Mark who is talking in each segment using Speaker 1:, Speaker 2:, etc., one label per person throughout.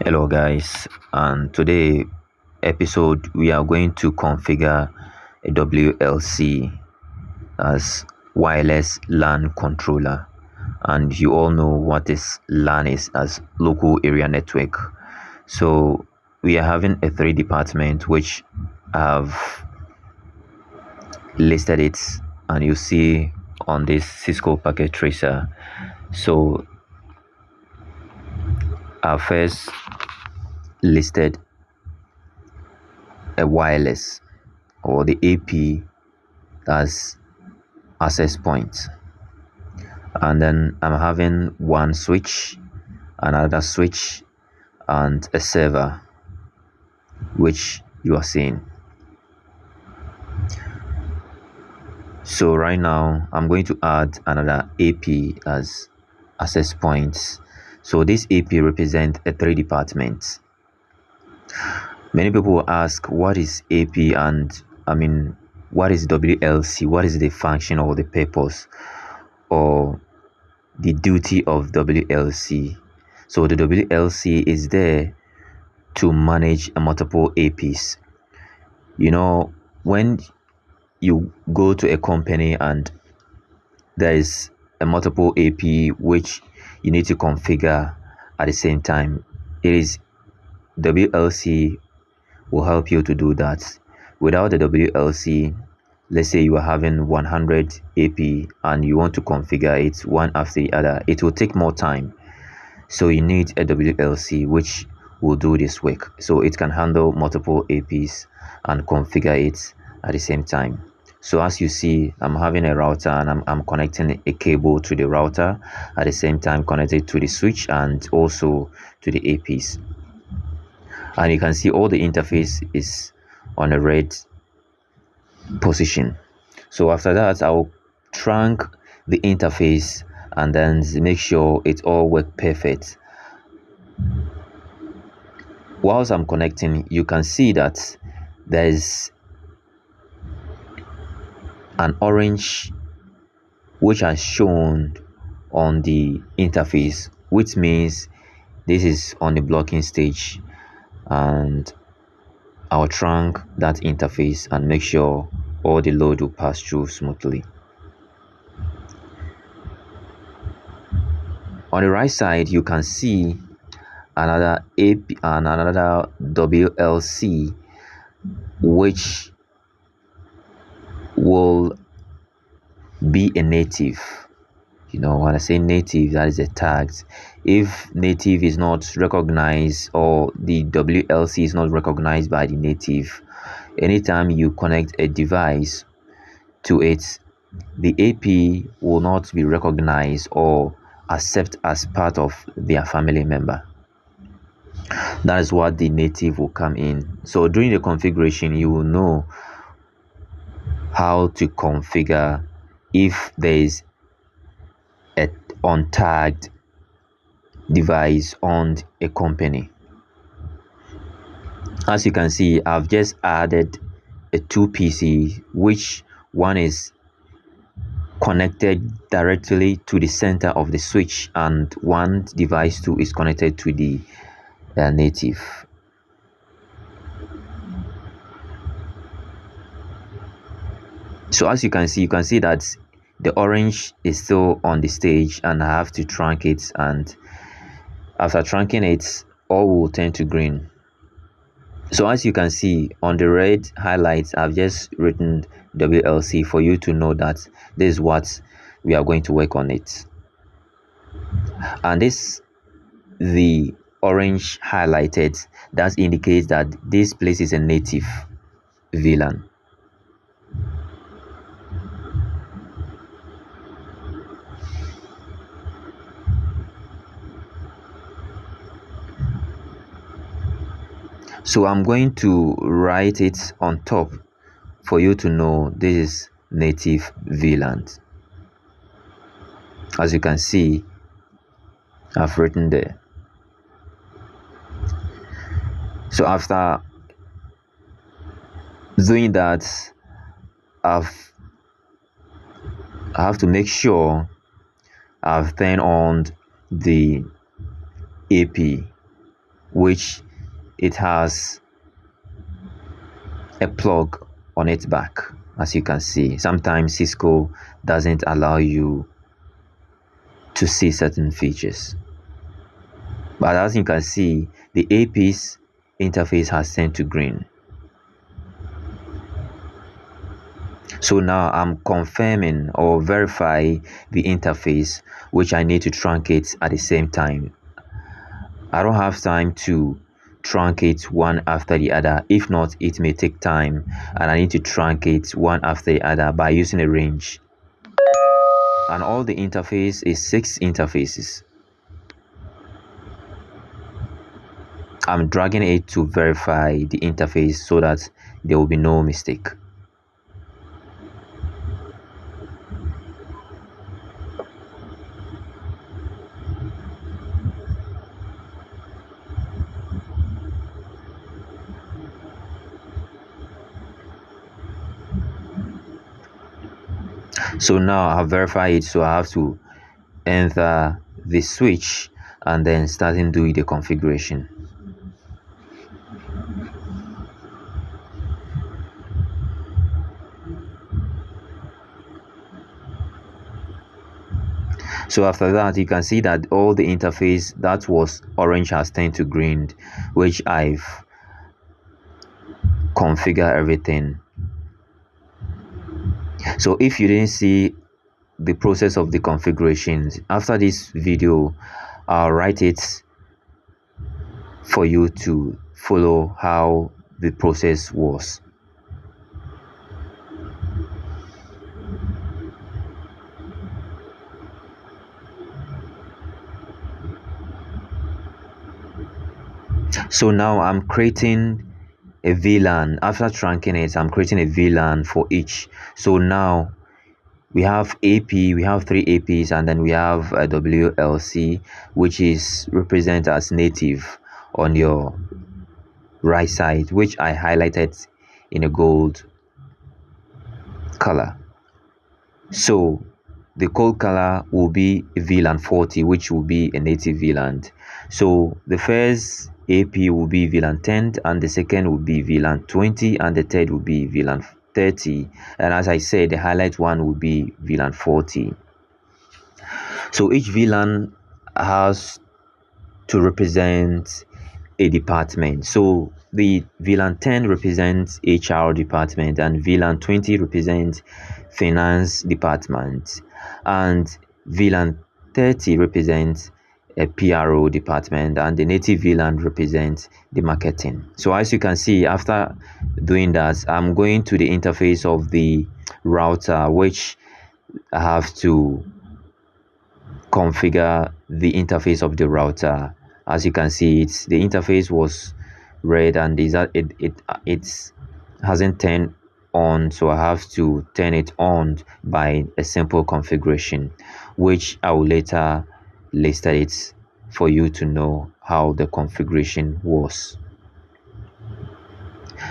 Speaker 1: Hello guys, and today episode we are going to configure a WLC as wireless LAN controller, and you all know what is LAN is as local area network. So we are having a three department which have listed it, and you see on this Cisco packet tracer. So our first listed a wireless or the AP as access point, and then I'm having one switch, another switch, and a server which you are seeing. So right now I'm going to add another AP as access points. So this AP represents a three departments. Many people ask what is AP, and what is WLC, what is the function or the purpose or the duty of WLC. So the WLC is there to manage multiple APs. When you go to a company and there is a multiple AP which you need to configure at the same time, it is WLC will help you to do that. Without the WLC, let's say you are having 100 AP and you want to configure it one after the other, it will take more time. So you need a WLC which will do this work, so it can handle multiple APs and configure it at the same time. So as you see, I'm having a router and I'm connecting a cable to the router, at the same time connected to the switch and also to the APs. And you can see all the interface is on a red position. So after that, I'll trunk the interface and then make sure it all works perfect. Whilst I'm connecting, you can see that there is an orange which has shown on the interface, which means this is on the blocking stage, and I'll trunk that interface and make sure all the load will pass through smoothly. On the right side, you can see another AP and another WLC which will be a native. When I say native, that is a tag. If native is not recognized or the WLC is not recognized by the native, anytime you connect a device to it, the AP will not be recognized or accept as part of their family member. That is what the native will come in. So during the configuration, you will know how to configure if there is a untagged device on a company. As you can see, I've just added a 2 PC, which one is connected directly to the center of the switch and one device 2 is connected to the native. So as you can see that the orange is still on the stage and I have to trunk it, and after trunking it, all will turn to green. So as you can see on the red highlights, I've just written WLC for you to know that this is what we are going to work on it. And the orange highlighted, that indicates that this place is a native VLAN. So I'm going to write it on top for you to know this is native VLAN. As you can see, I've written there. So after doing that, I have to make sure I've turned on the AP which it has a plug on its back. As you can see, sometimes Cisco doesn't allow you to see certain features, but as you can see, the AP's interface has turned to green. So now I'm confirming or verify the interface, which I need to truncate at the same time. I don't have time to truncate one after the other. If not, it may take time, and I need to truncate one after the other by using a range. And all the interface is 6 interfaces. I'm dragging it to verify the interface so that there will be no mistake. So now I have verified it, so I have to enter the switch and then starting doing the configuration. So after that, you can see that all the interface that was orange has turned to green, which I've configured everything. So if you didn't see the process of the configurations, after this video I'll write it for you to follow how the process was. So now I'm creating a VLAN. After trunking it, I'm creating a VLAN for each. So now we have AP, we have 3 APs, and then we have a WLC, which is represented as native on your right side, which I highlighted in a gold color. So the gold color will be VLAN 40, which will be a native VLAN. So the first AP will be VLAN 10, and the second will be VLAN 20, and the third will be VLAN 30. And as I said, the highlight one will be VLAN 40. So each VLAN has to represent a department. So the VLAN 10 represents HR department, and VLAN 20 represents finance department, and VLAN 30 represents a PRO department, and the native VLAN represents the marketing. So as you can see, after doing that, I'm going to the interface of the router, which I have to configure the interface of the router. As you can see, the interface was red and it hasn't turned on, so I have to turn it on by a simple configuration, which I will later list it for you to know how the configuration was.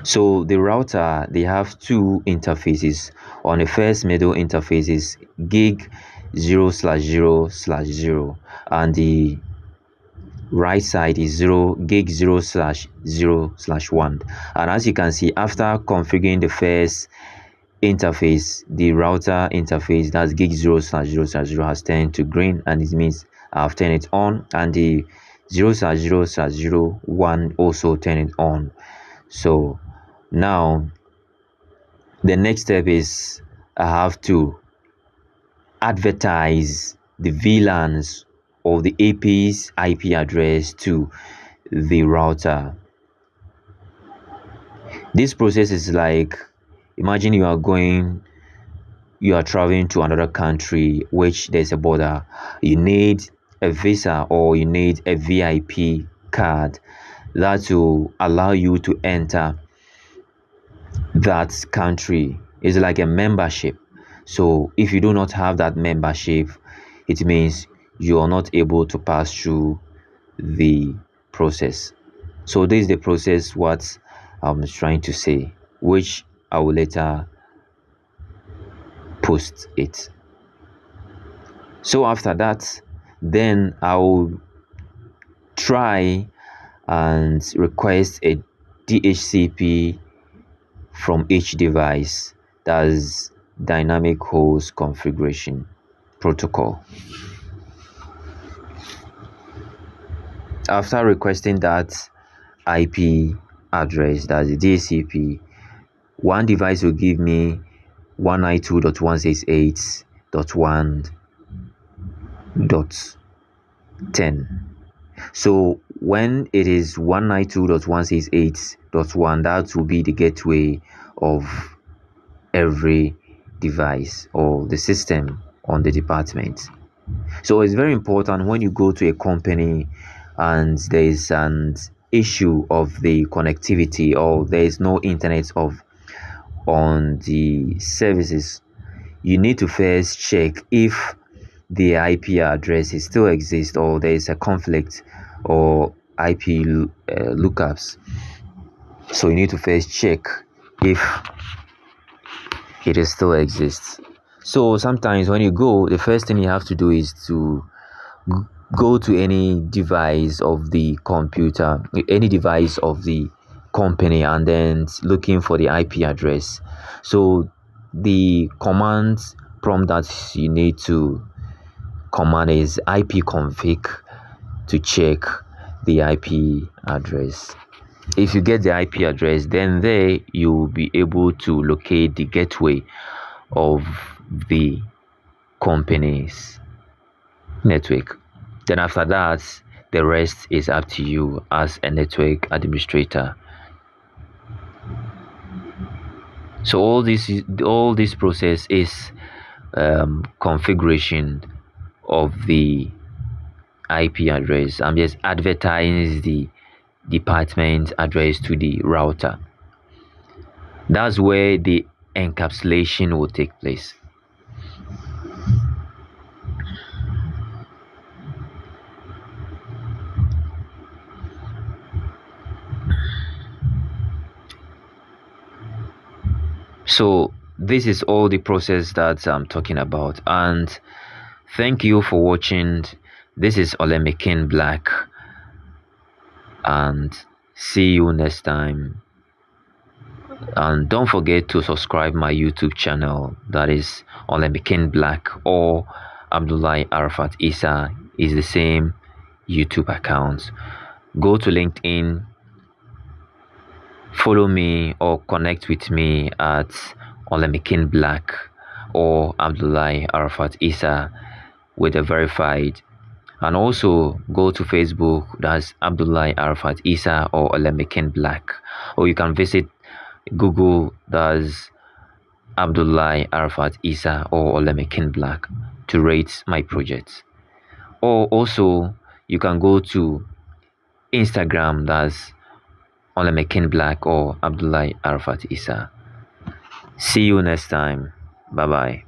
Speaker 1: So the router, they have 2 interfaces. On the first middle interface is gig 0/0/0, and the right side is gig 0/0/1. And as you can see, after configuring the first interface, the router interface, that's gig 0/0/0, has turned to green, and it means I've turned it on, and the 0/0/01 also turned it on. So now the next step is I have to advertise the VLANs of the AP's IP address to the router. This process is like, imagine you are traveling to another country which there's a border. You need a visa or you need a VIP card that will allow you to enter that country. It's like a membership. So if you do not have that membership, it means you are not able to pass through the process. So this is the process what I'm trying to say, which I will later post it. So after that, then I will try and request a DHCP from each device. That's dynamic host configuration protocol. After requesting that IP address, that's the DHCP, one device will give me 192.168.1.10. So when it is 192.168.1, that will be the gateway of every device or the system on the department. So it's very important when you go to a company and there is an issue of the connectivity, or there is no internet on the services, you need to first check if the IP address is still exists, or there is a conflict or IP lookups. So you need to first check if it is still exists. So sometimes when you go, the first thing you have to do is to go to any device of the computer, any device of the company, and then looking for the IP address. So the command prompt that you need to command is ipconfig to check the IP address. If you get the IP address, then there you will be able to locate the gateway of the company's network. Then after that, the rest is up to you as a network administrator. So all this process is configuration of the IP address. I'm just advertising the department address to the router. That's where the encapsulation will take place. So this is all the process that I'm talking about, and thank you for watching. This is Olemikin Black, and see you next time. And don't forget to subscribe my YouTube channel, that is Olemikin Black, or Abdullah Arafat Issah is the same YouTube account. Go to LinkedIn, follow me or connect with me at Olemikin Black or Abdullah Arafat Issah with a verified. And also go to Facebook, that's Abdullah Arafat Issah or Olemikin Black. Or you can visit Google, that's Abdullah Arafat Issah or Olemikin Black to rate my projects. Or also you can go to Instagram, that's Olemikin Black or Abdullah Arafat Issah. See you next time. Bye bye.